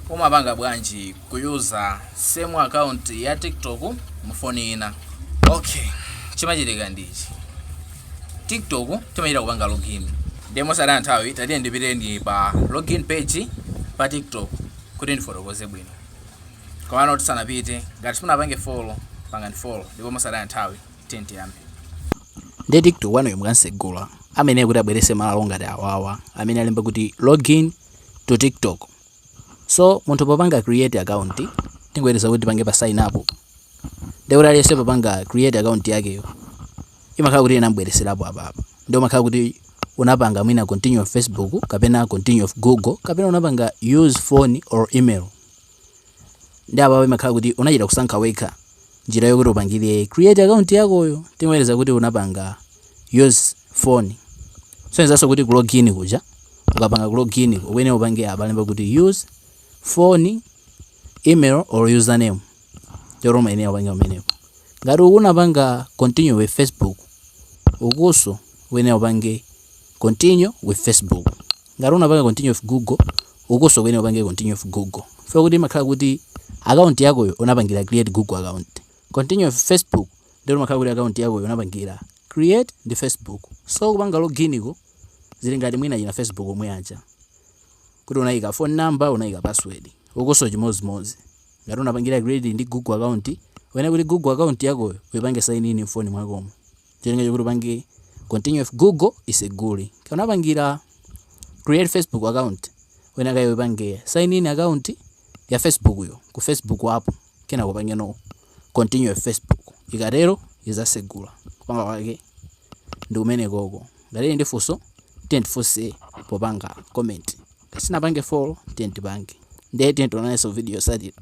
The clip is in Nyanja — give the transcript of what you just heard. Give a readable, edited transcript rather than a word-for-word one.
umapanga bwanji kuyuza same account ya TikTok mufoni ina. Okay, chimachitika ndichi. TikTok timachita kupanga login. Demo sada nthawi tatiye ndipite ndi pa login page pa TikTok kuti ndifotokoze bwino. Kwa not sanapite, ngati simunapange follow, pangani follow. Ndipo mosada nthawi tiyambe. Ndi TikTok wano mwansegula amene kuti abwerese malalo ngati awawa amene alemba kuti login to TikTok. So munthu popanga create account tingweleza kuti pange pa sign up. Ndipo aliyese popanga create account yakeyo imakhala kuti inambwereserapo apa. Ndio makhala kuti unapanga mwina continue of Facebook kapena continue of Google kapena unapanga use phone or email. Ndio apa imakhala kuti unachita kusankha wekha njira yokuti upangire create account yakoyo tingweleza kuti unapanga use phone. So nzaso kuti login kuja ukapanga login uwene upange abalemba kuti use phone, email or username. Ndio maeneo upange umenepo. Ngati unapanga continue with Facebook ukuso uwene upange continue with Facebook. Ngati unapanga continue with Google ukuso uwene upange continue with Google. Fika kuti makhala kuti account yakoyo unapangira create Google account. Continue with Facebook ndio makhala kuti account yakoyo unapangira create the Facebook. So kupanga login ko zili ngati mwina jina Facebook omwe acha. Kuti unaika phone number, unaika password. Ukuso chimozimozi. Ngati unapangira create ndi Google account, wena kuti Google account yakoyo uipange sign in phone mwakomo. Chenenge kuti upange continue with Google iseguli. Kana unapangira create Facebook account, wena kayo uipange sign in account ya Facebook yo ku Facebook app. Kena kupange no continue with Facebook. Ikatero izasegula. Kupanga kwake ndi umene koko. Ngati ndi funso tentifunse popanga comment. Sina pange follow tentipange. Ndiye tentiona video satira.